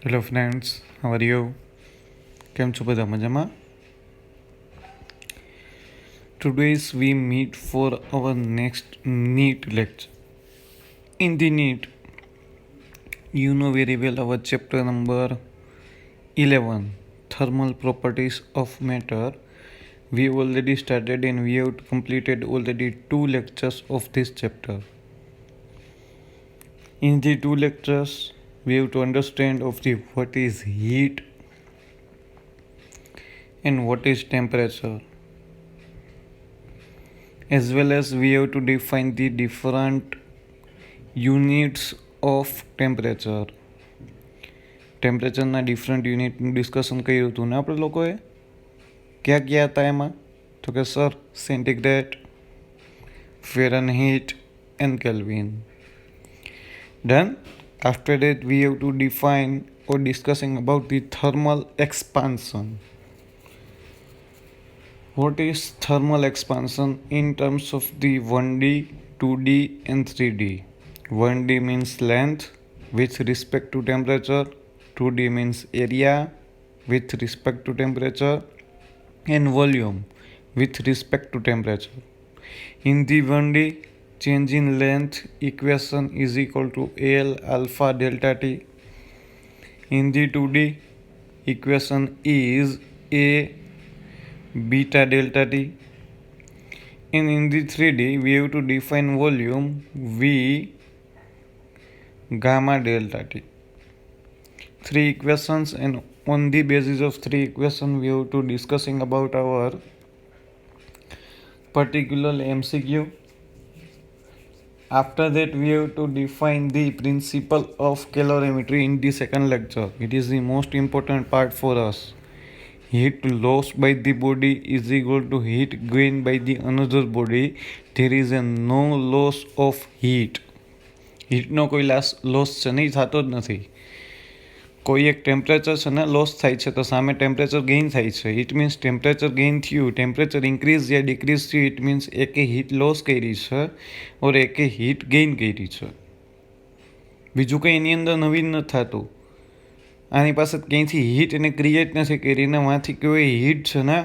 Hello friends, how are you? કેમ છો બધા મજામાં? Today's we meet for our next NEET lecture. In the NEET, you know very well our chapter number 11, Thermal Properties of Matter. We already started and we have completed already 2 lectures of this chapter. In the 2 lectures, we have to understand of the what is heat and what is temperature, as well as we have to define the different units of temperature. ટેમ્પરેચરના different યુનિટનું discussion કર્યું હતું ને આપણે લોકોએ ક્યાં ગયા હતા એમાં? તો કે sir centigrade, Fahrenheit and kelvin. Then after that we have to define or discussing about the thermal expansion. What is thermal expansion in terms of the 1D, 2D and 3D? 1D means length with respect to temperature, 2D means area with respect to temperature, and volume with respect to temperature. In the 1D, change in length equation is equal to L alpha delta T. In the 2D, equation is A beta delta T. And in the 3D, we have to define volume V gamma delta T. 3 equations, and on the basis of 3 equations, we have to discussing about our particular MCQ. After that, we have to define the principle of calorimetry in the second lecture. It is the most important part for us. Heat lost by the body is equal to heat gained by the another body. There is a no loss of heat. હીટનો કોઈ loss છે નહીં, થતો જ નથી. કોઈ એક temperature છે ને લોસ થાય છે તો સામે ટેમ્પરેચર ગેઇન થાય છે. ઇટ મીન્સ ટેમ્પરેચર ગેઇન થયું, ટેમ્પરેચર ઇન્ક્રીઝ યા ડિક્રીઝ થયું, ઇટ મીન્સ એકે હીટ લોસ કરી છે ઓર એકે હીટ ગેઇન કરી છે. બીજું કંઈ એની અંદર નવીન નથી થતું. આની પાસે ક્યાંયથી હીટ એને ક્રિએટ નથી કરી ને વાંથી કોઈ હીટ છે ને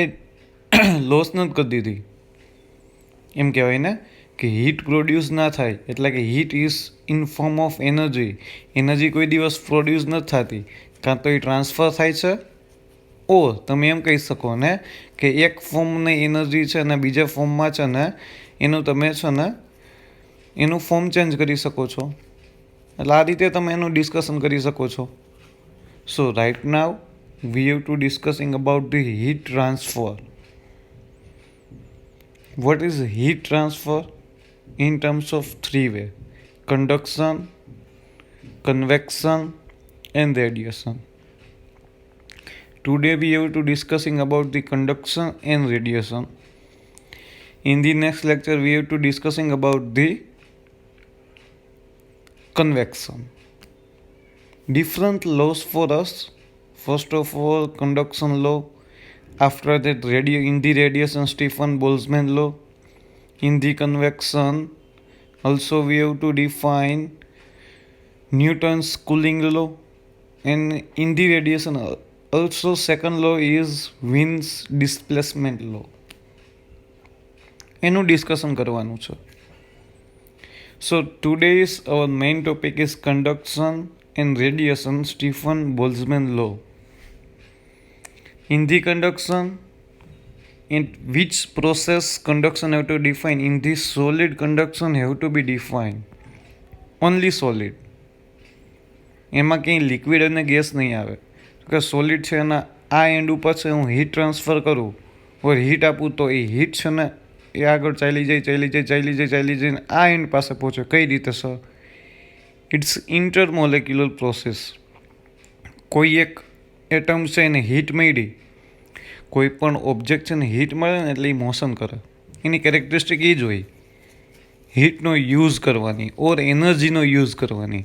એ લોસ નથી કરી દીધી. એમ કહેવાય ને કે હીટ પ્રોડ્યુસ ના થાય, એટલે કે heat is in form of energy. Energy કોઈ દિવસ પ્રોડ્યુસ નથી થતી, કાં તો એ ટ્રાન્સફર થાય છે ઓર તમે એમ કહી શકો ને કે એક ફોર્મની એનર્જી છે ને બીજા ફોર્મમાં છે ને એનું તમે છે ને એનું ફોર્મ ચેન્જ કરી શકો છો. એટલે આ રીતે તમે એનું ડિસ્કશન કરી શકો છો. So right now we have to discussing about the heat transfer. What is heat transfer in terms of 3 ways: conduction, convection and radiation. Today we have to discussing about the conduction and radiation. In the next lecture we have to discussing about the convection. Different laws for us. First of all, conduction law. After that, in the radiation, Stefan Boltzmann law. In the convection, also we have to define Newton's cooling law. And in the radiation, also second law is Wien's displacement law. એનું discussion કરવાનું છે. So today's our main topic is conduction and radiation, Stefan Boltzmann law. In the conduction, in which process conduction have to define? In this solid conduction have to be defined. Only solid. એમાં કંઈ liquid અને gas નહીં આવે. કે solid છે એના આ and ઉપર છે, હું હીટ ટ્રાન્સફર કરું ઓર હીટ આપું તો એ હીટ છે ને એ આગળ ચાલી જાય આ એન્ડ પાસે પહોંચે. કઈ રીતે સર? It's ઇન્ટરમોલેક્યુલર process. કોઈ એક એટમ છે એને હીટ મળી, કોઈ પણ ઓબ્જેક્ટ છે ને હીટ મળે ને એટલે એ મોશન કરે. એની કેરેક્ટરિસ્ટિક એ જ હોય, હીટનો યુઝ કરવાની ઓર એનર્જીનો યુઝ કરવાની.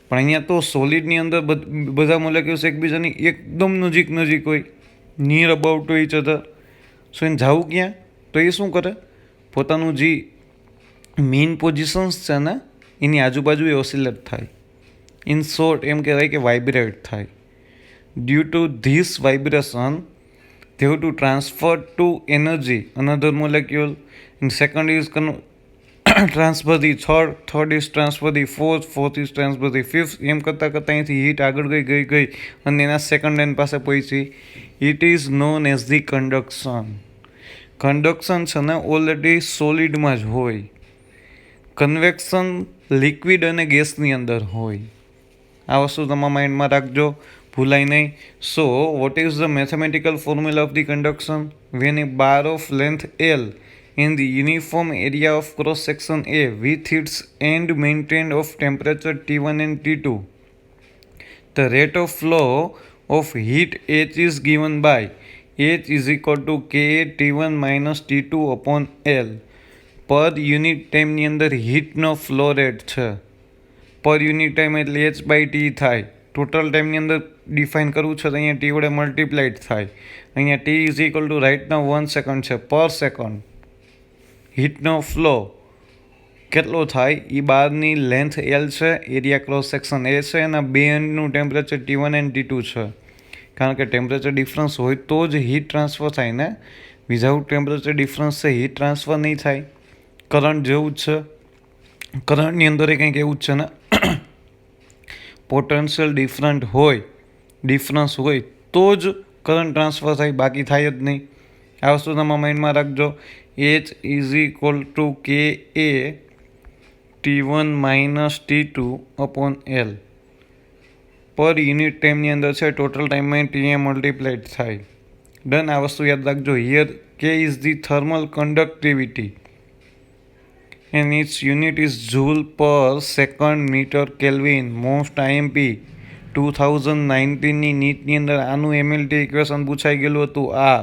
પણ અહીંયા તો સોલિડની અંદર બધા મોલેક્યુલ્સ એકબીજાની એકદમ નજીક હોય, near about to each other. So એને જવું ક્યાં? તો એ શું કરે, પોતાનું જે મેઇન પોઝિશન્સ છે ને એની આજુબાજુ એ ઓસિલેટ થાય. ઇન શોર્ટ એમ કહેવાય કે વાઇબ્રેટ થાય. Due to this vibration they have to transfer to energy another molecule, and second is transfer the third is transfer the fourth is transfer the fifth. એમ કરતાં કરતાં અહીંથી હીટ આગળ ગઈ અને એના સેકન્ડ એન પાસે પહોંચી. It is known as the conduction છે ને ઓલરેડી સોલિડમાં જ હોય. કન્વેક્શન લિક્વિડ અને ગેસની અંદર હોય. આ વસ્તુ તમારા માઇન્ડમાં રાખજો, ભૂલાય નહીં. So what is the mathematical formula of the conduction? When a bar of length L in the uniform area of cross section A with its end maintained of temperature T1 and T2, the rate of flow of heat H is given by H is equal to Ka T1 minus T2 upon L. પર unit ટાઈમની અંદર હીટનો flow rate છે. પર unit time એટલે H by T થાય. Total ટાઈમની અંદર define કરવું છે તો અહીંયા T વડે મલ્ટીપ્લાઇડ થાય. અહીંયા T ઇઝ ઇક્વલ ટુ રાઇટના 1 સેકન્ડ છે પર સેકન્ડ. હીટનો ફ્લો કેટલો થાય એ બારની લેન્થ એલ છે, એરિયા ક્રોસ સેક્શન એ છે, અને બે એન્ડનું ટેમ્પરેચર T1 એન્ડ T2 છે. કારણ કે ટેમ્પરેચર ડિફરન્સ હોય તો જ હીટ ટ્રાન્સફર થાય ને. વિધાઉટ ટેમ્પરેચર ડિફરન્સ છે હીટ ટ્રાન્સફર નહીં થાય. કરંટ જેવું જ છે. કરંટની અંદર કંઈક એવું જ છે ને, પોટેન્શિયલ ડિફરન્સ હોય તો જ કરંટ ટ્રાન્સફર થાય, બાકી થાય જ નહીં. આ વસ્તુ તમારા માઇન્ડમાં રાખજો. H is equal to Ka T1 minus T2 upon L. પર યુનિટ ટાઈમની અંદર છે, ટોટલ ટાઈમમાં Tm મલ્ટીપ્લાઇડ થાય. ડન. આ વસ્તુ યાદ રાખજો. Here K is the thermal conductivity and its unit is joule per second meter Kelvin. Most IMP 2019ની નીટની અંદર આનું MLT ઇક્વેશન પૂછાઈ ગયેલું હતું. આ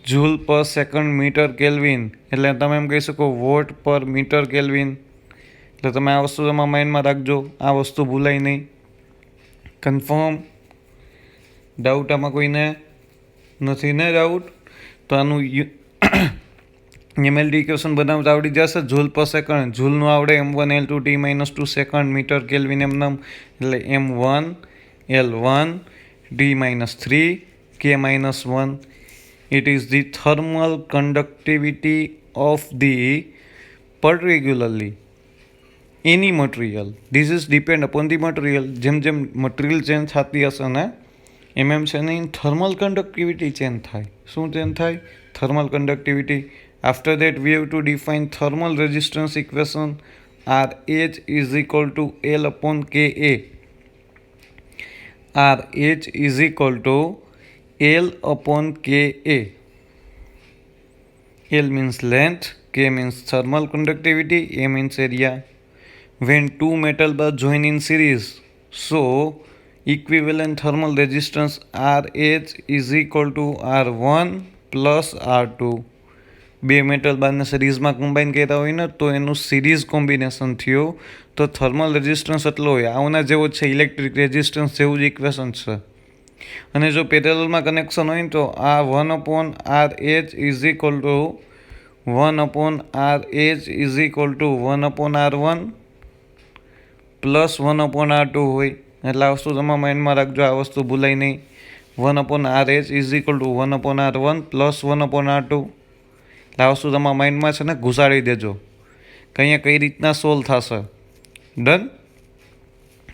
જૂલ પર સેકન્ડ મીટર કેલ્વિન એટલે તમે એમ કહી શકો વોટ પર મીટર કેલ્વિન. એટલે તમે આ વસ્તુ તમારા માઇન્ડમાં રાખજો, આ વસ્તુ ભૂલાય નહીં. કન્ફર્મ? ડાઉટ આમાં કોઈને નથી ને ડાઉટ? તો આનું MLT ઇક્વેશન બનાવતા આવડી જશે. જૂલ પર સેકન્ડ, જૂલનું આવડે M1 L2 T -2 second metre kelvin એમનામ, એટલે M1 L1 T -3 K -1. It is the thermal conductivity of the particularly any material. This is depend upon the material. જેમ જેમ મટીરિયલ ચેન્જ થતી હશે ને એમ છે ને થર્મલ કન્ડક્ટિવિટી ચેન્જ થાય. શું ચેન્જ થાય? Thermal conductivity. After that we have to define thermal resistance equation. RH is equal to L upon Ka. RH is equal to L upon Ka. L means length, K means thermal conductivity, A means area. When two metal bars join in series, so equivalent thermal resistance RH is equal to R1 plus R2. બે metal બારને સિરીઝમાં combine કર્યા હોય ને તો એનું series combination થયું તો થર્મલ રેઝિસ્ટન્સ એટલો હોય. આના જેવો છે, ઇલેક્ટ્રિક રેઝિસ્ટન્સ જેવું જ ઇક્વેશન છે. અને જો પેરેલલમાં કનેક્શન હોય ને તો આ 1/RH is equal two 1/R1 plus 1/R2 હોય. એટલે આ વસ્તુ તમારા માઇન્ડમાં રાખજો, આ વસ્તુ ભૂલાય નહીં. 1/RH is equal two 1/R1 plus 1/R2. એટલે આ વસ્તુ તમારા માઇન્ડમાં છે ને ઘુસાડી દેજો કે અહીંયા કઈ રીતના સોલ્વ થશે. ડન?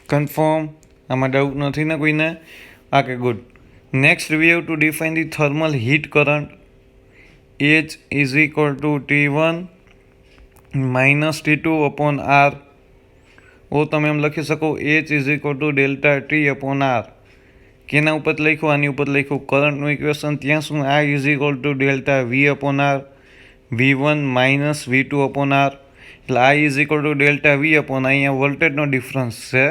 કન્ફર્મ? આમાં ડાઉટ નથી ને કોઈને? Okay, good. Next, we have to define the thermal heat current. H is equal to T1 minus T2 upon R. ઓ તમે એમ લખી શકો H is equal to delta T upon R. કેના ઉપર લખ્યું? આની ઉપર લખ્યું કરંટનું ઇક્વેશન. ત્યાં શું? I is equal to delta V upon R, V1 minus V2 upon R. એટલે I is equal to delta V upon અહીંયા વોલ્ટેજનો ડિફરન્સ છે,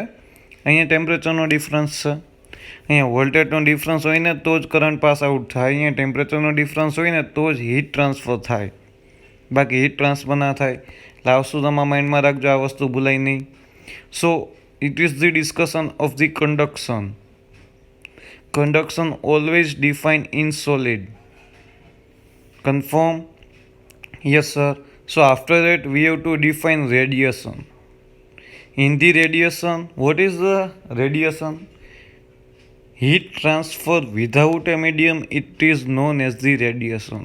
અહીંયા ટેમ્પરેચરનો ડિફરન્સ છે. અહીંયા વોલ્ટેજનો ડિફરન્સ હોય ને તો જ કરંટ પાસ આઉટ થાય. અહીંયા ટેમ્પરેચરનો ડિફરન્સ હોય ને તો જ હીટ ટ્રાન્સફર થાય, બાકી હીટ ટ્રાન્સફર ના થાય. એટલે આ વસ્તુ તમારા માઇન્ડમાં રાખજો, આ વસ્તુ ભૂલાય નહીં. So it is the discussion of the conduction. Conduction always define in solid. Confirm? Yes sir. So after that we have to define radiation. In the radiation, what is the radiation? Heat transfer without a medium, it is known as the radiation.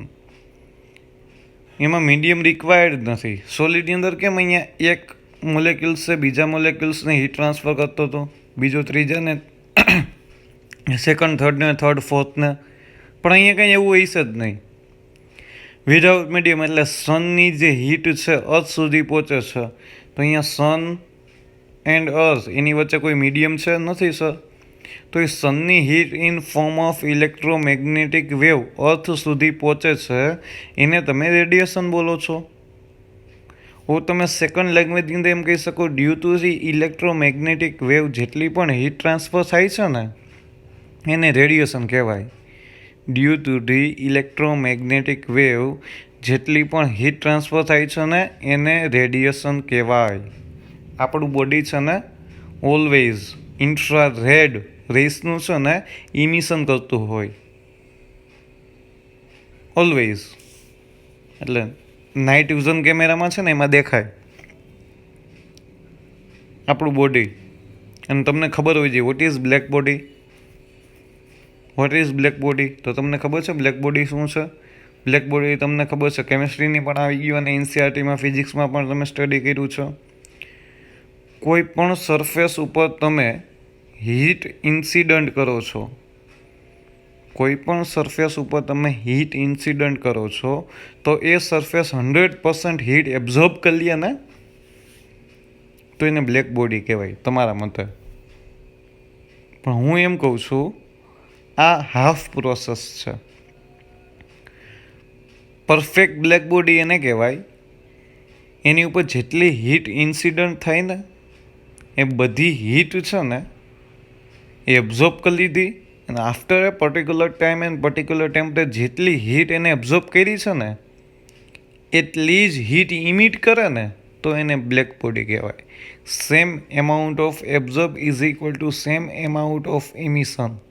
એમાં medium required નથી. સોલિડની અંદર કેમ અહીંયા એક molecules છે બીજા મોલેક્યુલ્સને heat transfer કરતો હતો, બીજો ત્રીજાને, સેકન્ડ થર્ડને, થર્ડ ફોર્થને, પણ અહીંયા કંઈ એવું હશે જ નહીં. વિધાઉટ મીડિયમ એટલે સનની જે હીટ છે અર્થ સુધી પહોંચે છે, તો અહીંયા સન એન્ડ અર્થ એની વચ્ચે કોઈ મીડિયમ છે નથી સર. તો એ સનની heat in form of electromagnetic wave earth સુધી પહોંચે છે, એને તમે રેડિયેશન બોલો છો. તમે સેકન્ડ લેંગ્વેજની અંદર એમ કહી શકો, due to the electromagnetic wave જેટલી પણ હીટ ટ્રાન્સફર થાય છે ને એને રેડિયેશન કહેવાય. Due to the electromagnetic wave જેટલી પણ હીટ ટ્રાન્સફર થાય છે ને એને રેડિયેશન કહેવાય. આપણું બોડી છે ને ઓલવેઝ ઇન્ફ્રારેડ રેસનું છે ને ઇમિશન કરતું હોય, ઓલવેઝ. એટલે નાઇટ વિઝન કેમેરામાં છે ને એમાં દેખાય આપણું બોડી. અને તમને ખબર હોય છે what is black body, what is black body. તો તમને ખબર છે બ્લેક બોડી શું છે? બ્લેક બોડી તમને ખબર છે, કેમિસ્ટ્રીની પણ આવી ગયું અને એનસીઆરટીમાં ફિઝિક્સમાં પણ તમે સ્ટડી કર્યું છે. કોઈ પણ સરફેસ ઉપર તમે હીટ ઇન્સિડન્ટ કરો છો, કોઈ પણ સરફેસ ઉપર તમે હીટ ઇન્સિડન્ટ કરો છો, તો એ સરફેસ 100% હીટ એબ્ઝોર્બ કરી લે ને, તો એને બ્લેક બોડી કહેવાય તમારા મતે. પણ હું એમ કહું છું આ હાફ પ્રોસેસ છે. પરફેક્ટ બ્લેક બોડી એને કહેવાય એની ઉપર જેટલી હીટ ઇન્સિડન્ટ થાય ને એ બધી હીટ છે ને એ એબ્ઝોર્બ કરી લીધી, અને after A particular time and particular temperature જેટલી હીટ એને એબ્ઝોર્બ કરી છે ને એટલી જ હીટ ઇમિટ કરે ને તો એને બ્લેક બોડી કહેવાય. Same amount of absorb is equal to same amount of emission,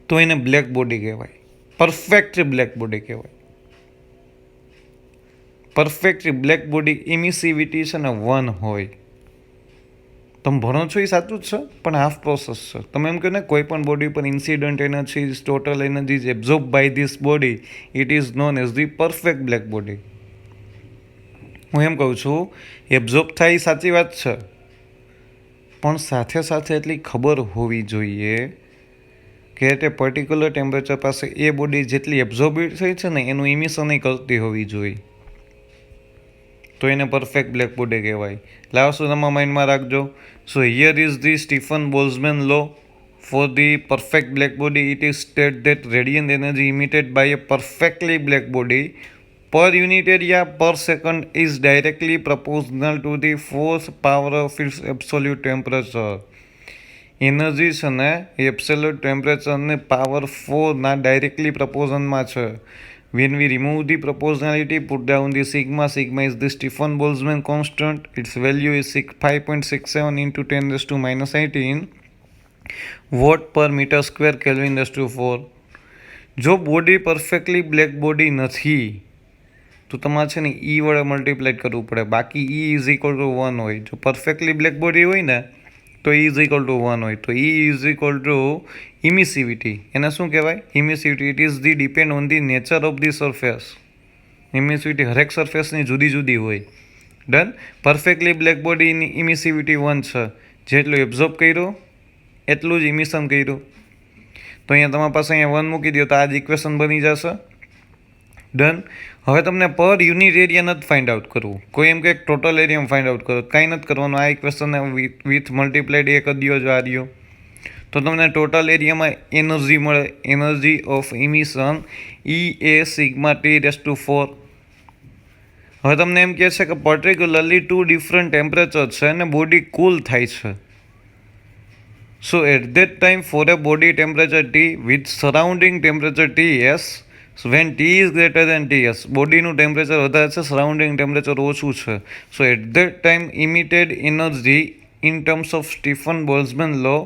તો એને બ્લેક બોડી કહેવાય. પરફેક્ટ બ્લેક બોડી કહેવાય. પરફેક્ટ બ્લેક બોડી ઇમિસિવિટી છે ને 1 હોય. તમે ભણો છો એ સાચું જ છે, પણ હાફ પ્રોસેસ છે. તમે એમ કહો ને કોઈ પણ બોડી પર incident energy total energy is absorb by this body, it is known as the perfect black body. હું એમ કહું છું એબ્ઝોર્બ થાય એ સાચી વાત છે, પણ સાથે સાથે એટલી ખબર હોવી જોઈએ કે તે પર્ટિક્યુલર ટેમ્પરેચર પાસે એ બોડી જેટલી એબ્ઝોર્બ થઈ છે ને એનું ઇમિશન કરતી હોવી જોઈએ, તો એને પરફેક્ટ બ્લેક બોડી કહેવાય. લાવશો તમારા માઇન્ડમાં રાખજો. So here is the Stefan Boltzmann law for the perfect black body. It is state that radiant energy emitted by a perfectly black body per unit area per second is directly proportional to the force power of its absolute temperature. Energy છે ને એ absolute ટેમ્પરેચરને power 4ના directly પ્રપોઝનમાં છે. When we remove the proportionality, put down the sigma. Sigma is the Stefan Boltzmann constant. Its value is 5.67 into 10 raised to minus 18 watt per meter square Kelvin raised to 4. જો body perfectly black body નથી તો તમારે છે ને ઈ વડે multiply કરવું પડે, બાકી ઈ ઇઝ ઇક્વલ ટુ 1 હોય. જો પરફેક્ટલી બ્લેક બોડી હોય ને તો ઈ ઇઝ ઇક્વલ ટુ 1 હોય. તો E is equal to emissivity. એને શું કહેવાય? Emissivity. It is the depend on the nature of the surface. Emissivity હરેક સરફેસની જુદી જુદી હોય. ડન. પરફેક્ટલી બ્લેક બોડીની ઇમિસિવિટી 1 છે. જેટલું એબ્ઝોર્બ કર્યું એટલું જ ઇમિશન કર્યું. તો અહીંયા તમારી પાસે અહીંયા 1 મૂકી દો તો આ જ ઇક્વેશન બની જશે. ડન. હવે તમને પર યુનિટ એરિયા નથી ફાઇન્ડ આઉટ કરવું. કોઈ એમ કે ટોટલ એરિયામાં ફાઇન્ડ આઉટ કરો, કાંઈ નથી કરવાનું. આ ઇક્વેશનને વિથ મલ્ટીપ્લાઇડ એ કરી દો જો આ રહ્યો, તો તમને ટોટલ એરિયામાં એનર્જી મળે. Energy of emission E A sigma T raise to 4. હવે તમને એમ કહે છે કે પર્ટિક્યુલરલી 2 ડિફરન્ટ ટેમ્પરેચર છે અને બોડી કૂલ થાય છે. So at that time for a body temperature T with surrounding temperature TS, so when T is greater than TS, બોડીનું ટેમ્પરેચર વધારે છે, સરાઉન્ડિંગ ટેમ્પરેચર ઓછું છે. So at that time emitted energy in terms of Stefan Boltzmann law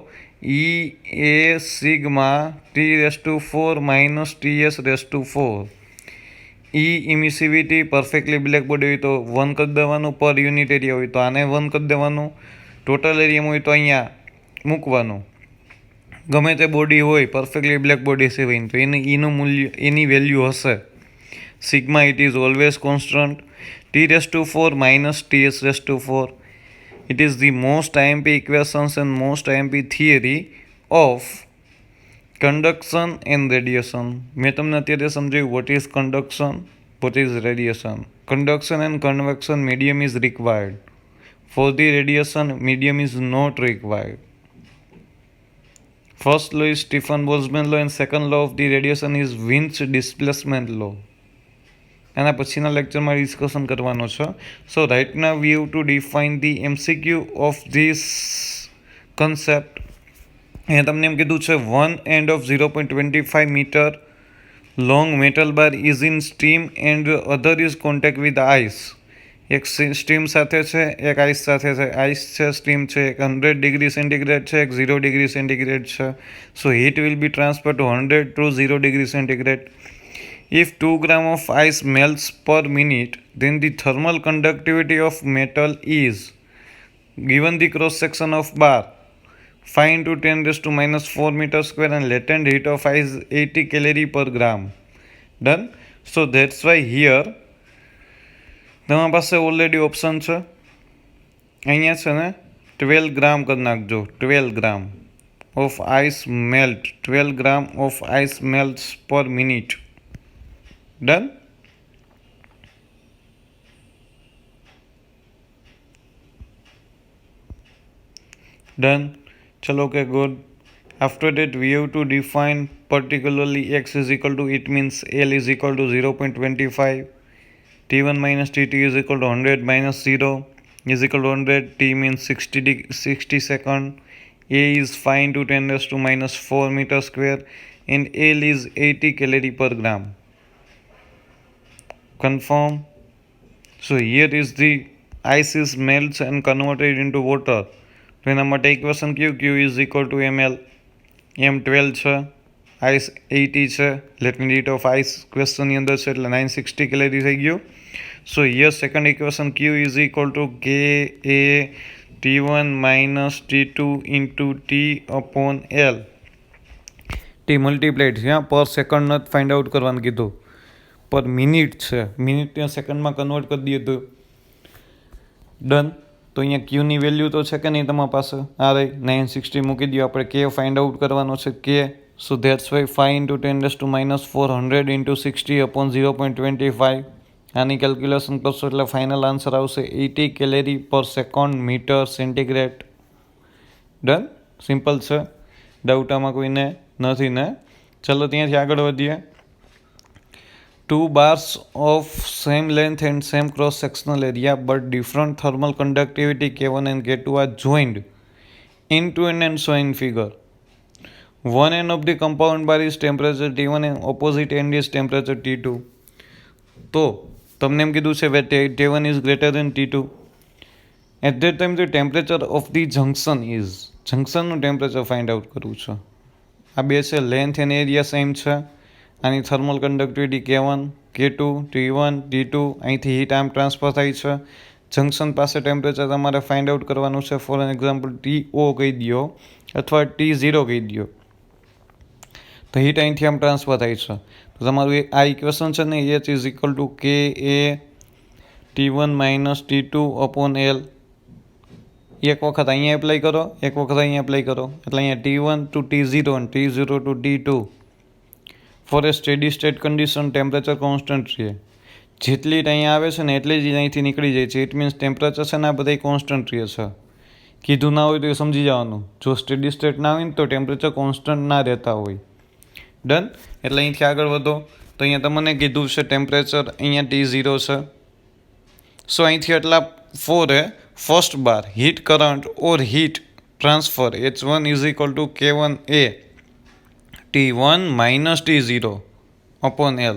E A sigma T raised to 4 minus TS raised to 4 emissivity perfectly black body હોય તો 1 કરી દેવાનું, પર યુનિટ એરિયા હોય તો આને 1 કરી દેવાનું, ટોટલ એરિયામાં હોય તો અહીંયા મૂકવાનું. ગમે તે બોડી હોય પરફેક્ટલી બ્લેક બોડી સિવાય તો એનું મૂલ્ય, એની વેલ્યુ હશે sigma. It is always constant. T⁴ minus T⁴. It is the most IMP equations and most IMP theory of conduction and radiation. મેં તમને અત્યારે સમજાવ્યું what is conduction, what is radiation. Conduction and convection medium is required. For the radiation, medium is not required. First law is Stefan-Boltzmann law and second law of the radiation is Winch displacement law. એના પછીના લેક્ચરમાં discussion કરવાનો છે. So right now we have to define the MCQ of this concept. અહીંયા તમને એમ કીધું છે 1 end of 0.25 meter long metal bar is in steam and other is contact with ice. એક સ્ટીમ સાથે છે, એક આઈસ સાથે છે. આઈસ છે, સ્ટીમ છે, એક 100 ડિગ્રી સેન્ટીગ્રેડ છે, એક 0 ડિગ્રી સેન્ટીગ્રેડ છે. So heat will be transfer to 100 to 0 degree centigrade. If 2 grams of ice melts per minute, then the thermal conductivity of metal is, given the cross section of bar, 5 into 10⁻⁴ meter square and latent heat of ice 80 calorie per gram. Done? So that's why here તમારી પાસે already option છે, અહીંયા છે ને 12 ગ્રામ કરી નાખજો. 12 gram of ice melt, 12 gram of ice melts per minute. Done? Done. Chalo, okay, good. After that, we have to define particularly x is equal to, it means L is equal to 0.25, T1 minus T2 is equal to 100 minus 0 is equal to 100, T means 60 second, A is 5 into 10⁻⁴ meter square and L is 80 calorie per gram. Confirm. So here is the ice is melts and converted into water. તો એના માટે equation Q is equal to ml. M 12 છે, ice 80 છે, latent heat of ice ક્વેશ્ચનની અંદર છે એટલે 960 calorie થઈ ગયું. સો here second equation Q is equal to Ka T1 minus T2 into T upon L. T multiplied છે, પર સેકન્ડ નથી ફાઇન્ડ આઉટ કરવાનું કીધું, પર મિનિટ છે, મિનિટ ત્યાં સેકન્ડમાં કન્વર્ટ કરી દઈએ તો ડન. તો અહીંયા ક્યુની વેલ્યુ તો છે કે નહીં તમારી પાસે, આ રહી 960 મૂકી દો. આપણે કે ફાઇન્ડ આઉટ કરવાનો છે કે. સો that's why 5 into 10⁻⁴ 100 into 60 upon 0.25. આની કેલ્ક્યુલેશન કરશો એટલે ફાઇનલ આન્સર આવશે 80 calorie per second metre centigrade. Done, simple છે, ડાઉટ આમાં કોઈને નથી ને. ચલો ત્યાંથી આગળ વધીએ. 2 bars of same length and same cross sectional area but different thermal conductivity K1 and K2 are joined into an and shown in figure. One end of the compound bar is temperature T1 and opposite end is temperature T2. તો તમને એમ કીધું છે T1 is greater than T2. At that time the temperature of the junction is, જંક્શનનું temperature find out કરવું છે. આ બે છે, લેન્થ એન્ડ એરિયા સેમ છે. આની thermal conductivity K1, K2, T1, T2, અહીંથી હીટ આમ ટ્રાન્સફર થાય છે. જંક્શન પાસે ટેમ્પરેચર તમારે ફાઇન્ડ આઉટ કરવાનું છે. ફોર એક્ઝામ્પલ TO કહી દો અથવા T0 કહી દો, તો હીટ અહીંથી આમ ટ્રાન્સફર થાય છે. તો તમારું આ ઇક્વેશન છે ને, H is equal to Ka T1 minus T2 upon L. એક વખત અહીંયા એપ્લાય કરો, એક વખત અહીંયા એપ્લાય કરો, એટલે અહીંયા T1 to T0 અને T0 to T2. For a steady state condition temperature constant રહે. જેટલી અહીંયા આવે છે ને એટલી જ અહીંથી નીકળી જાય છે. ઇટ મીન્સ ટેમ્પરેચર છે ને આ બધા કોન્સ્ટન્ટ રહે છે. કીધું ના હોય તો એ સમજી જવાનું, જો સ્ટેડી સ્ટેટ ના હોય ને તો ટેમ્પરેચર કોન્સ્ટન્ટ ના રહેતા હોય. ડન. એટલે અહીંથી આગળ વધો તો અહીંયા તમને કીધું છે ટેમ્પરેચર અહીંયા T0 છે. સો અહીંથી એટલા 4 હે. First bar heat current or heat transfer H1 is equal to K1A T1 minus T0 upon L.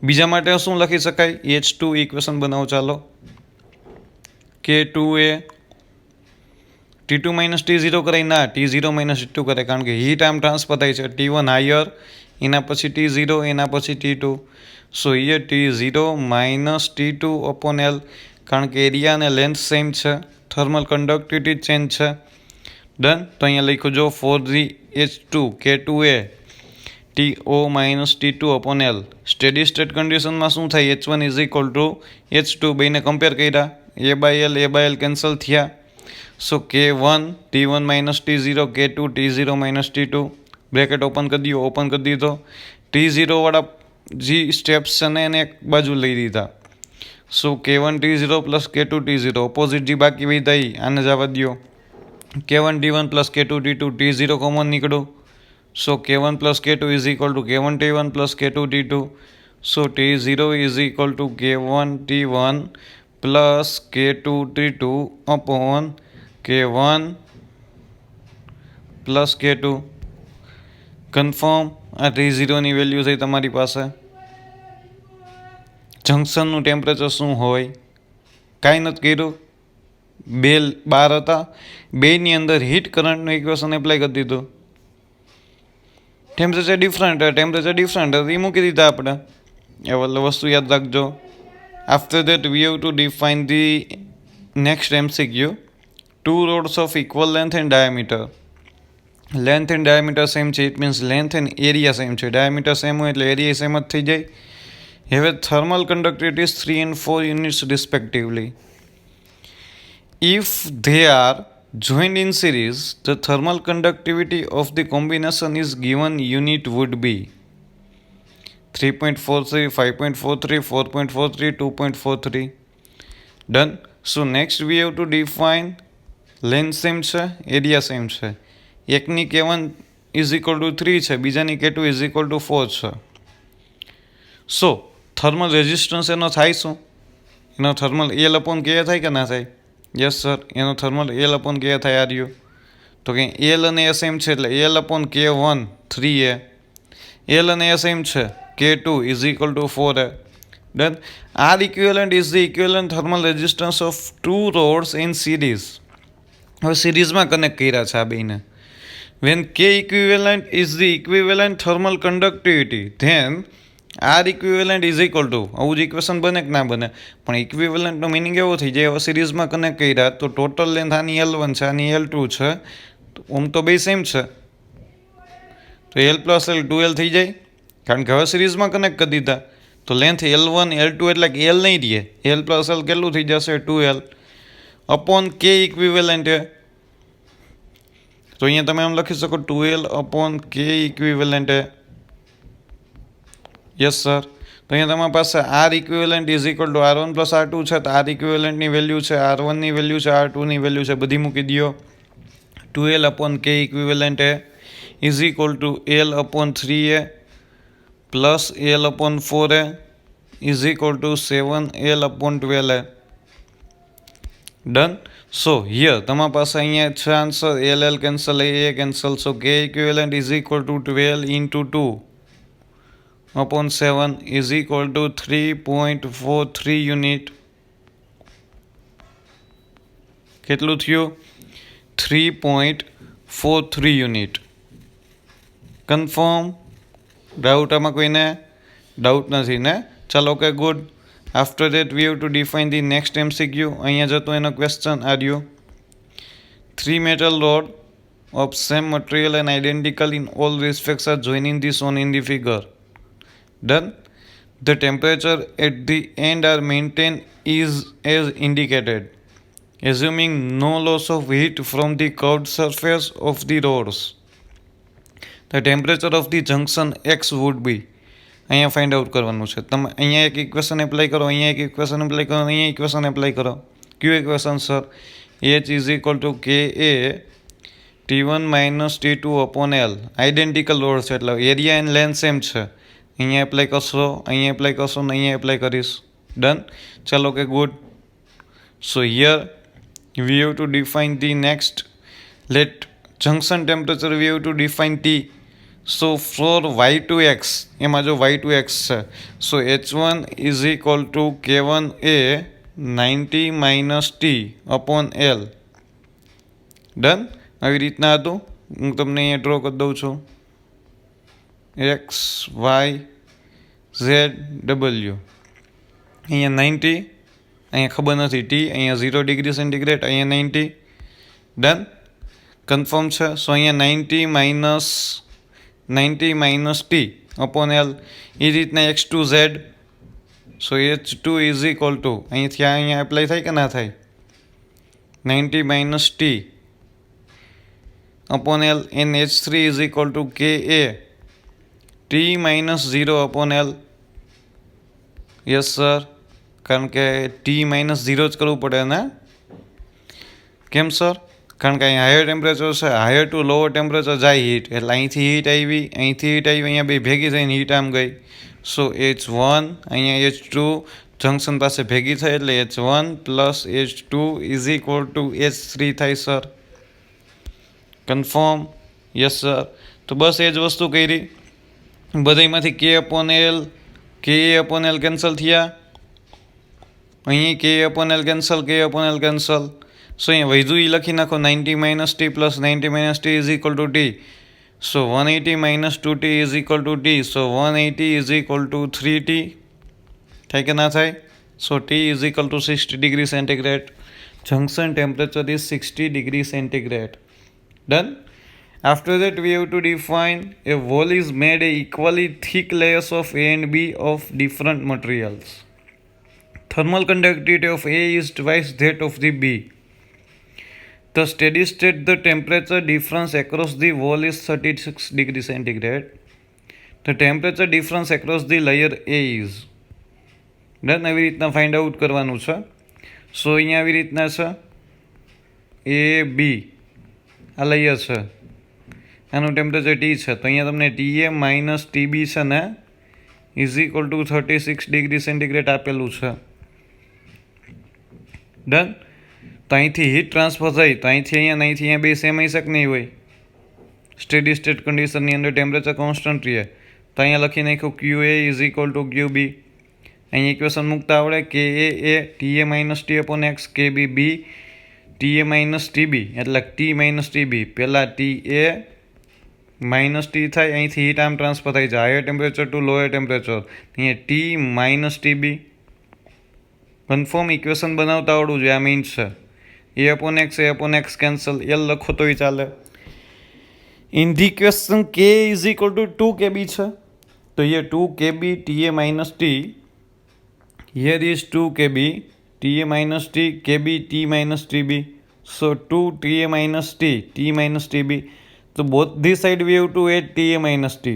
બીજા માટે શું લખી શકાય? H2 ઇક્વેશન બનાવો ચાલો. K2A T2 minus T0 કરાય ના, T0 minus T2 કરે, કારણ કે હીટ આમ ટ્રાન્સફર થાય છે. T1 હાયર એના પછી T0, એના પછી T2. So here T0 minus T2 upon L, કારણ કે એરિયા અને લેન્થ સેમ છે, થર્મલ કન્ડક્ટિવિટી ચેન્જ છે. ડન. તો અહીંયા લખ્યું જો 4H2 K2A TO minus T2 upon L. Steady state કન્ડિશનમાં શું થાય? H1 is equal two H2, બેને કમ્પેર કર્યા, A/L કેન્સલ થયા. સો K1 T1 minus T0 K2 T0 minus T2, bracket open કરી દીધો. T0 વાળા જે સ્ટેપ્સ છે ને એને એક બાજુ લઈ દીધા. સો K1 T0 plus K2 T0, opposite જે બાકી વધી આને જવા દો. K1 T1 plus K2 T2, T0 common નીકળ્યું. સો K1 plus K2 is equal two K1 T1 plus K2 T2. So T0 is equal two K1 T1 plus K2 T2 upon K1 plus K2. Confirm. આ T0ની value થઈ તમારી પાસે. જંક્શનનું temperature શું હોય? કાંઈ નથી કર્યું, બે બાર હતા, બેની અંદર હીટ કરંટનું ઇક્વેશન એપ્લાય કરી દીધું. ટેમ્પરેચર ડિફરન્ટ એ મૂકી દીધા આપણે. એ વસ્તુ યાદ રાખજો. After that we have to define the next MCQ. Two rods of equal length and diameter. Length and diameter same છે, it means length and area same છે. ડાયામીટર સેમ હોય એટલે એરિયા સેમ જ થઈ જાય. હવે thermal conductivity is 3 and 4 units respectively. If they are joined in series, the thermal conductivity of the combination is given unit would be 3.43, 5.43, 4.43, 2.43. Done. So next we have to define length same છે, area same છે. એકની K1 is equal to 3 છે, બીજાની K2 is equal to 4 છે. સો thermal resistance એનો થાય શું? એનો થર્મલ L અપોન K થાય કે ના થાય? યસ સર, એનો થર્મલ L અપોન K થાય. આ રહ્યું તો કે L અને S એમ છે એટલે L upon K1 3A, L અને S એમ છે K2 is equal to 4A. Done. R equivalent is the equivalent thermal resistance of two rods in series. હવે સિરીઝમાં કનેક્ટ કર્યા છે આ બેને. When K equivalent is the equivalent thermal conductivity, then R equivalent is equal to, આવું જ equation બને કે ના બને? પણ ઇક્વિવેલન્ટનો મિનિંગ એવો થઈ જાય, હવે સિરીઝમાં કનેક્ટ કર્યા તો ટોટલ લેન્થ આની L1 છે, આની L2 છે, આમ તો બે સેમ છે, તો L પ્લસ L 2L થઈ જાય. કારણ કે હવે સિરીઝમાં કનેક્ટ કરી દીધા તો લેન્થ L1 L2 એટલે કે L નહીં રહે, L પ્લસ L કેટલું થઈ જશે? 2L upon K equivalent. તો અહીંયા તમે એમ લખી શકો 2L upon K equivalent. Yes sir. તો અહીંયા તમારી પાસે R equivalent is equal to R1 plus R2 છે, તો આર ઇક્વિવેલન્ટની વેલ્યુ છે, R1ની વેલ્યુ છે, R2ની વેલ્યુ છે, બધી મૂકી દો. 2L upon K equivalent is equal two L upon 3A plus L upon 4A is equal two 7L upon 12A. Done. So here તમારી પાસે અહીંયા છે answer, L cancel, A cancel. So K equivalent is equal two 12 into 2 upon 7 is equal to 3.43 unit. કેટલું થયું? 3.43 unit. Confirm. Doubt આમાં કોઈને? Doubt નથી ને? ચાલો, okay, good. After that we have to define the next MCQ. અહીંયા જતો એનો ક્વેશ્ચન આ રહ્યો. 3 metal rod of same material and identical in all respects are joining the shown in the figure. Done. The temperature at the end are maintained is as indicated, assuming no loss of heat from the curved surface of the rods. The temperature of the junction X would be. અહીંયા find out કરવાનું છે. તમે અહીંયા એક equation apply કરો, અહીંયા એક equation apply કરો, અહીંયા ઇક્વેશન એપ્લાય કરો. ક્યુ equation sir? H is equal to KA T1 minus T2 upon L. Identical rod છે એટલે એરિયા એન્ડ લેન્થ સેમ છે. અહીંયા એપ્લાય કરશો, અહીંયા એપ્લાય કરશો ને અહીંયા એપ્લાય કરીશ. ડન. ચાલો, કે good. So here we have to define the next. Let junction temperature we have to define T. So for Y2X, એમાં જો Y2X છે, so H1 is equal to K1A 90 minus T upon L. Done. આવી રીતના હતું. હું તમને અહીંયા draw કરી દઉં છું. X Y Z W. अँ 90, अँ खबर नहीं टी, अँ 0 डिग्री सेंटीग्रेड, अँ 90। डन, कन्फर्म है। सो अँ 90 minus T upon L A रीतना x2z। So h2 is equal to अँ एप्लाय थाय कि ना थाय 90 minus T upon L and h3 is equal to K A T minus 0 upon L. Yes sir, कारण के टी माइनस 0 ज करवू पड़े ने। केम सर? कारण के हायर टेम्परेचर है, हायर टू लोअर टेम्परेचर जाए हीट एट अहींथी हीट आई, अहींथी हीट आई, अँ बे भेगी थईने हीट आम गई। सो H1 अँ H2 जंक्शन पास भेगी थई एटले H1 plus H2 is equal to H3 थाय सर। कन्फर्म? Yes sir. तो बस एज वस्तु करी, बधाईमांथी के अपॉन एल कैंसल थया, अहीं के अपॉन एल कैंसल। सो अँ वैधु ई लखी नाखो 90 minus T plus 90 minus T is equal to T. So 180 minus 2t is equal to T. So 180 is equal to 3t थाय कि ना थाय? So T is equal to 60 degree centigrade. Junction temperature is 60 degree centigrade. Done. After that, we have to define a wall is made equally thick layers of A and B of different materials. Thermal conductivity of A is twice that of the B. The steady state, the temperature difference across the wall is 36 degree centigrade. The temperature difference across the layer A is. Done. આવી રીતના find out કરવાનું છે. સો અહીંયા આવી રીતના છે A B આ layer છે, આનું ટેમ્પરેચર ટી છે, તો અહીંયા તમને TA માઇનસ TB છે ને is equal two 36 degree centigrade આપેલું છે। ડન। તો અહીંથી હીટ ટ્રાન્સફર થઈ તો અહીંથી અહીંયા બે સેમ આવી શકે નહીં હોય, સ્ટેડી સ્ટેટ કન્ડિશનની અંદર ટેમ્પરેચર કોન્સ્ટન્ટ રહે। તો અહીંયા લખી નાખ્યું QA is equal to QB। અહીંયા ઇક્વેશન મૂકતા આવડે કે એ TA minus T upon X, KB B TA minus TB એટલે T माइनस TB। પહેલાં TA माइनस T થાય, અહીંથી હીટ આમ ટ્રાન્સફર થાય છે higher temperature to lower temperature, અહીંયા T minus TB। Confirm equation બનાવતા આવડવું જોઈએ, આ મીન્સ છે A upon X cancel, L લખો તોય ચાલે। In the equation K is equal two 2KB છે, તો ये 2KB TA minus T, here is 2KB TA minus T, KB T minus TB. So 2 TA minus T, T minus TB. So both this side we have to add TA minus T.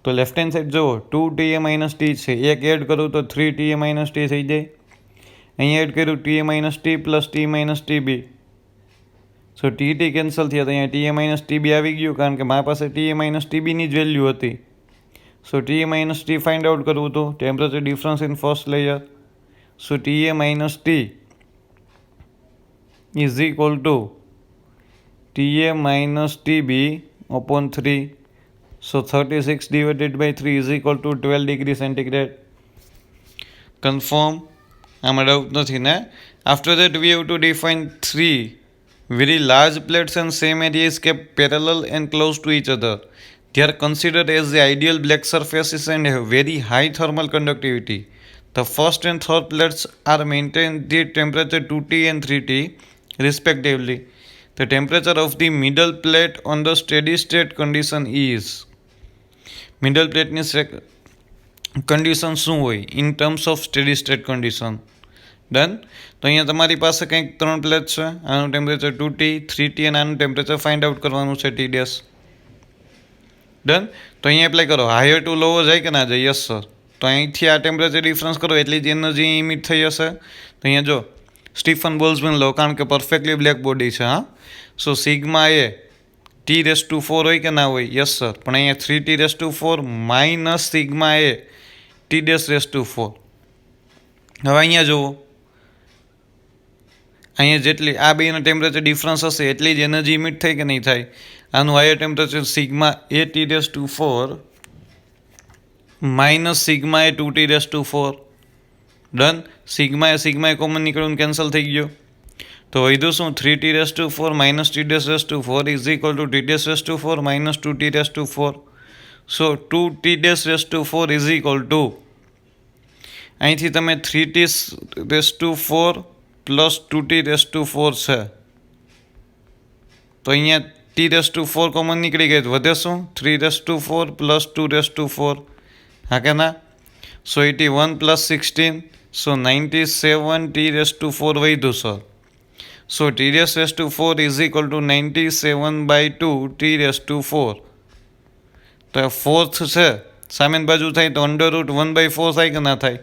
तो left hand side जो 2 TA minus T છે, એક add કરું તો 3 TA minus T થઈ જાય। અહીં add કર્યું TA minus T plus T minus TB। સો TT કેન્સલ થયા તો અહીંયા TA minus TB આવી ગયું, કારણ કે મારા પાસે TA minus TB ની જ વેલ્યુ હતી। So TA minus T find out કરવું હતું, temperature difference in first layer. So TA minus T is equal to TA minus TB upon 3. So 36 divided by 3 is equal to 12 degree centigrade. Confirm? આમાં doubt નથી ને? After that we have to define 3 very large plates and same area is kept parallel and close to each other. They are considered as the ideal black surfaces and have very high thermal conductivity. The first and third plates are maintained the temperature 2T and 3T respectively. The temperature of the middle plate on the steady state condition is, middle plate ની condition શું હોય in terms of steady state condition? Done. તો અહીંયા તમારી પાસે કંઈક 3 plate છે, આનું ટેમ્પરેચર 2T 3T અને આનું ટેમ્પરેચર ફાઇન્ડ આઉટ કરવાનું છે T ડેશ। ડન। તો અહીંયા એપ્લાય કરો, હાયર ટુ લોઅર જાય કે ના જાય? Yes sir. તો અહીંથી આ ટેમ્પરેચર ડિફરન્સ કરો એટલી જ એનર્જી ઇમિટ થઈ હશે। તો અહીંયા જો સ્ટીફન બોલ્ટ્ઝમેન લો, કારણ કે પરફેક્ટલી બ્લેક બોડી છે। હા, સો સિગ્મા એ T⁴ હોય કે ના હોય? Yes sir. પણ અહીંયા 3T⁴ માઇનસ સિગ્મા એ T⁴। હવે અહીંયા જુઓ, અહીંયા જેટલી આ બેનો ટેમ્પરેચર ડિફરન્સ હશે એટલી જ એનર્જી ઇમિટ થઈ કે નહીં થાય? આનું હાયર ટેમ્પરેચર સિગ્મા એ T⁴ માઇનસ સિગ્મા એ 2T⁴। ડન। સિગ્મા એ કોમન નીકળ્યું કેન્સલ થઈ ગયો। તો વધ્યું શું 3t⁴ minus t⁴ is equal two t⁴ minus 2t⁴. So 2t⁴ is equal two અહીંથી તમે 3t⁴ પ્લસ 2t⁴ છે. તો અહીંયા t⁴ કોમન નીકળી ગઈ, વધે શું 3⁴ પ્લસ 2⁴. હા કે ના? સો 81 પ્લસ 16, સો 97 t⁴ વધ્યું sir. So t⁴ is equal two 97/2 t⁴. તો ફોર્થ છે, સામેની બાજુ થાય તો √1/4 થાય કે ના થાય?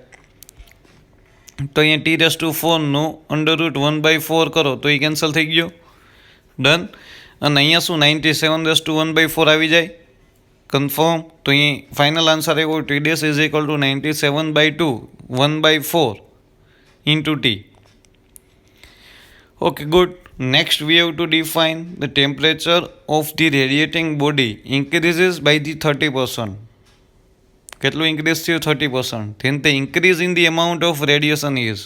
તો અહીંયા t⁴ નું √1/4 કરો તો એ કેન્સલ થઈ ગયો. ડન. અને અહીંયા શું 97/1/4 આવી જાય, કન્ફર્મ. તો અહીં ફાઇનલ આન્સર આવ્યો t⁻ is equal two 97/2 1/4 into t. Okay, good. Next we have to define the temperature of the radiating body increases by the 30%. કેટલું ઇન્ક્રીઝ થયું? 30%. Then the increase in the amount of radiation is.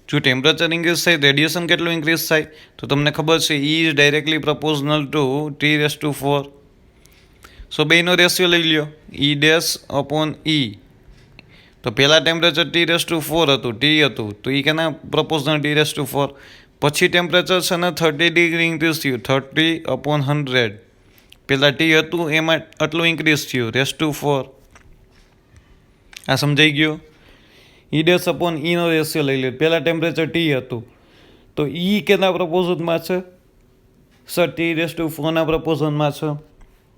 જો temperature increase થાય radiation કેટલું increase થાય? તો તમને ખબર છે E is directly પ્રપોઝનલ two t⁴. સો બેનો રેશિયો લઈ લ્યો E'/E. તો પહેલાં ટેમ્પરેચર t⁴ હતું, T હતું, તો એ કેના પ્રપોઝનલ t⁴. પછી ટેમ્પરેચર છે ને 30 ડિગ્રી ઇન્ક્રીઝ થયું, 30/100. પહેલાં T હતું એમાં આટલું ઇન્ક્રીઝ થયું ⁴. આ સમજાઈ ગયું? E'/E નો રેશિયો લઈ લે. પહેલાં ટેમ્પરેચર T હતું, તો E કેના પ્રપોઝનમાં છે? સર t⁴ ના પ્રપોઝનમાં છે.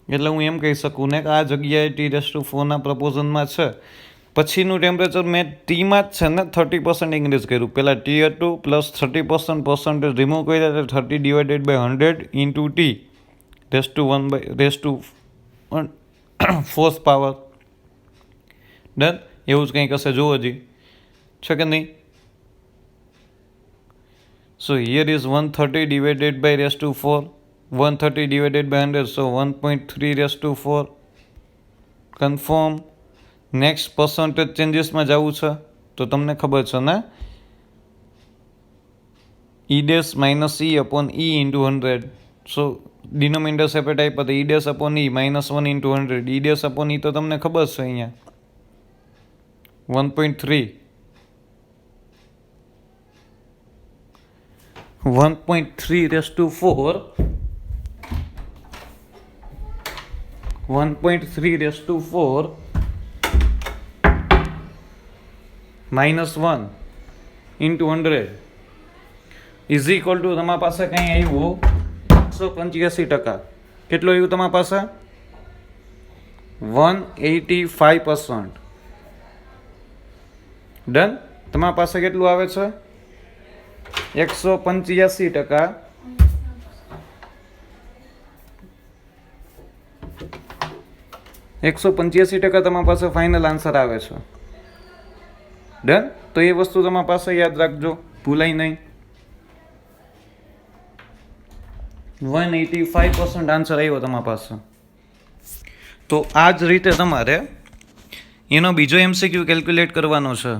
એટલે હું એમ કહી શકું ને કે આ જગ્યાએ t⁴ ના પ્રપોઝનમાં છે. પછીનું ટેમ્પરેચર મેં ટીમાં જ છે ને 30% ઇન્ક્રીઝ કર્યું. પહેલાં T હતું પ્લસ 30% રિમૂવ કર્યા, 30/100 ઇન્ટુ t⁴ પાવર. ડન. એવું જ કંઈક હશે, જુઓ હજી છે કે નહીં? So here is 130/⁴, 130/100, so 1.3⁴. Confirm. Next percentage ચેન્જીસમાં જવું છે તો તમને ખબર છે ને E'-E/E ઇન્ટુ 100. સો ડિનોમિનેટર સેપરેટ આપ્યા તો E'/E -1 ઇન્ટુ 100. E'/E તો તમને ખબર છે અહીંયા 1.3. 1.3⁴ 1.3⁴ -1 ઇન્ટુ 100 ઇઝ ઇક્વલ ટુ તમારા પાસે કંઈ આવ્યું 185%. કેટલું આવ્યું તમારા પાસે? 185%. ડન. તમારા પાસે કેટલું આવે છે? 185%. 185% તમારા પાસે ફાઇનલ આન્સર આવે છે. ડન. તો એ વસ્તુ તમારા પાસે યાદ રાખજો, ભૂલાય નહીં. 185% આન્સર આવ્યો તમારા પાસે. તો આ જ રીતે તમારે એનો બીજો MCQ કેલ્ક્યુલેટ કરવાનો છે.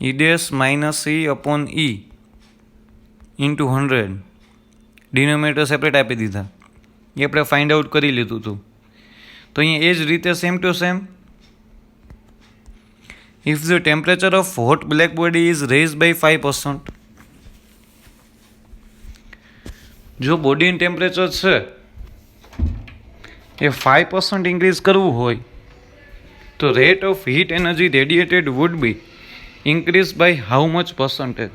E'-E/E into 100. ડિનોમિનેટર સેપરેટ આપી દીધા, એ આપણે ફાઇન્ડ આઉટ કરી લીધું હતું. તો અહીંયા એ જ રીતે same to same, if the temperature of hot black body is raised by 5%, જો બોડીનું ટેમ્પરેચર છે એ 5% ઇન્ક્રીઝ કરવું હોય તો rate of heat energy radiated would be increase by how much percentage?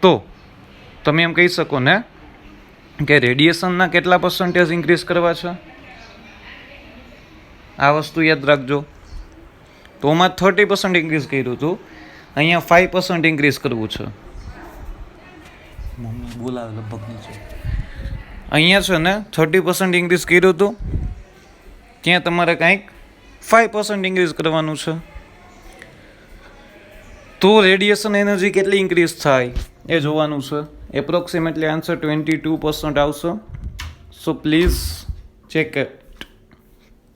તો તમે એમ કહી શકો ને કે રેડિયેશનના કેટલા પર્સન્ટેજ ઇન્ક્રીઝ કરવા છે? આ વસ્તુ યાદ રાખજો. તો આમાં 30% ઇન્ક્રીઝ કર્યું હતું, અહીંયા 5% ઇન્ક્રીઝ કરવું છે. બોલાવે લગભગ નીચે. અહીંયા છે ને 30% ઇન્ક્રીઝ કર્યું હતું, ત્યાં તમારે કાંઈક 5% ઇન્ક્રીઝ કરવાનું છે. તો રેડિયેશન એનર્જી કેટલી ઇન્ક્રીઝ થાય એ જોવાનું છે. એપ્રોક્સિમેટલી આન્સર 22% આવશે. સો પ્લીઝ ચેક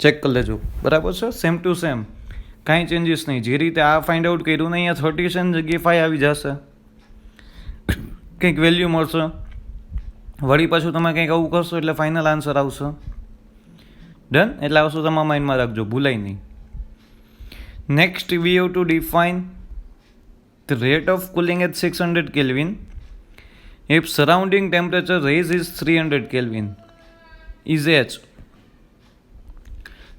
કરી લેજો. બરાબર છે? સેમ ટુ સેમ, કાંઈ ચેન્જીસ નહીં. જે રીતે આ ફાઇન્ડ આઉટ કર્યું ને અહીંયા 30 છે ને જગ્યાએ 5 આવી જશે, કંઈક વેલ્યુ મળશે. વળી પાછું તમે કંઈક આવું કરશો એટલે ફાઇનલ આન્સર આવશે. ડન. એટલે આ વસ્તુ તમારા માઇન્ડમાં રાખજો, ભૂલાય નહીં. Next we have to define the rate of cooling at 600 Kelvin if surrounding temperature raise is 300 Kelvin is H.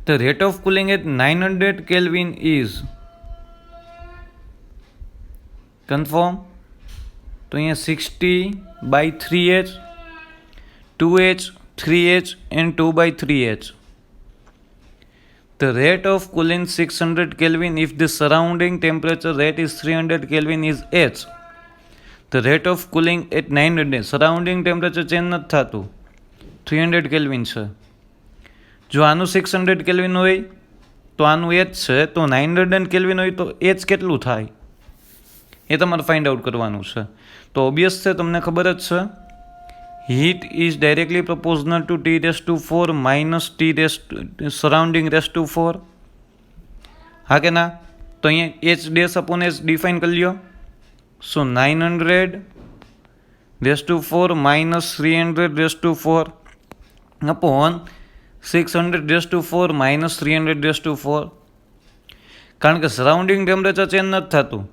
The rate of cooling at 900 Kelvin is confirm. તો અહીંયા 60/3H, 2H, 3H and 2/3H. The rate of cooling 600 Kelvin if the surrounding temperature rate is 300 Kelvin is H. The rate of cooling at 900, surrounding temperature change નથી થતું, 300 kelvin છે. જો આનું 600 kelvin હોય તો આનું એચ છે, તો 900 કેલ્વિન હોય તો એચ કેટલું થાય એ તમારે ફાઇન્ડ આઉટ કરવાનું છે. તો ઓબ્વિયસ છે, તમને ખબર જ છે, heat is directly પ્રપોઝનલ two T⁴ minus surrounding ⁴. હા કે ના? તો અહીંયા H dash upon H define કરી લ્યો. So 900⁴ minus 300⁴ upon 600⁴ minus 300⁴. કારણ કે સરાઉન્ડિંગ ટેમ્પરેચર ચેન્જ નથી થતું.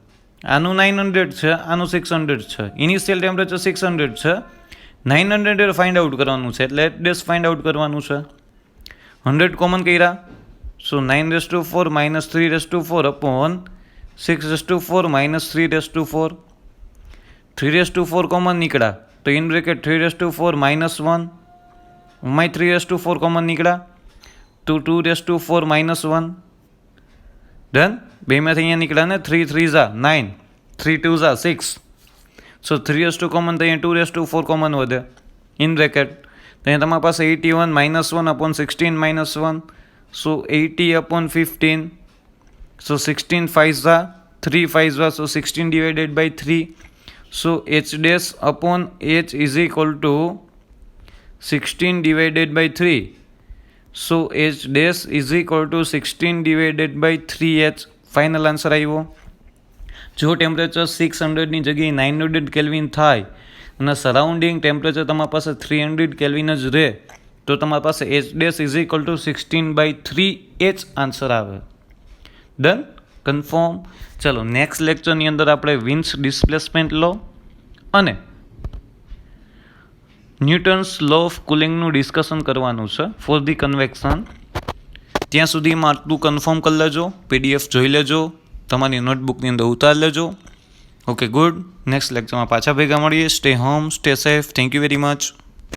આનું 900 છે, આનું 600 છે. ઇનિશિયલ ટેમ્પરેચર 600 છે, 900 ફાઇન્ડ આઉટ કરવાનું છે, એટલે ડેશ ફાઇન્ડ આઉટ કરવાનું છે. 100 કોમન કર્યા, સો 9⁴ minus 3⁴ upon 6⁴ minus 3⁴. 3⁴ કોમન નીકળ્યા તો in bracket 3⁴ minus 1 my 3⁴ common નીકળ્યા તો 2⁴ minus 1. ડન. બેમાંથી અહીંયા નીકળ્યા ને 3 3 ઝા 9, 3 2 ઝા 6. સો 3 કોમન તો અહીંયા 2⁴ કોમન વધે ઇન બ્રેકેટ. તો અહીંયા તમારી પાસે 81 minus 1 upon 16 minus 1, so 80/15. So 16 5s are 3 5s are, so 16 divided by 3. So H dash upon H is equal to 16 divided by 3. So H dash is equal to 16 divided by 3H. Final answer આવ્યો. જો temperature 600ની જગ્યાએ 900 kelvin થાય અને surrounding temperature તમારી પાસે 300 kelvin જ રહે તો તમારી પાસે H dash is equal to 16/3H answer આવે. ડન. કન્ફર્મ. ચલો નેક્સ્ટ લેક્ચરની અંદર આપણે વિન્સ ડિસ્પ્લેસમેન્ટ લો અને ન્યૂટન્સ લો ઓફ કુલિંગનું ડિસ્કશન કરવાનું છે ફોર ધી કન્વેક્શન. ત્યાં સુધીમાં આટલું કન્ફર્મ કરી લેજો, PDF જોઈ લેજો, તમારી નોટબુકની અંદર ઉતારી લેજો. Okay, good. નેક્સ્ટ લેક્ચરમાં પાછા ભેગા મળીએ. Stay home, stay safe. Thank you very much.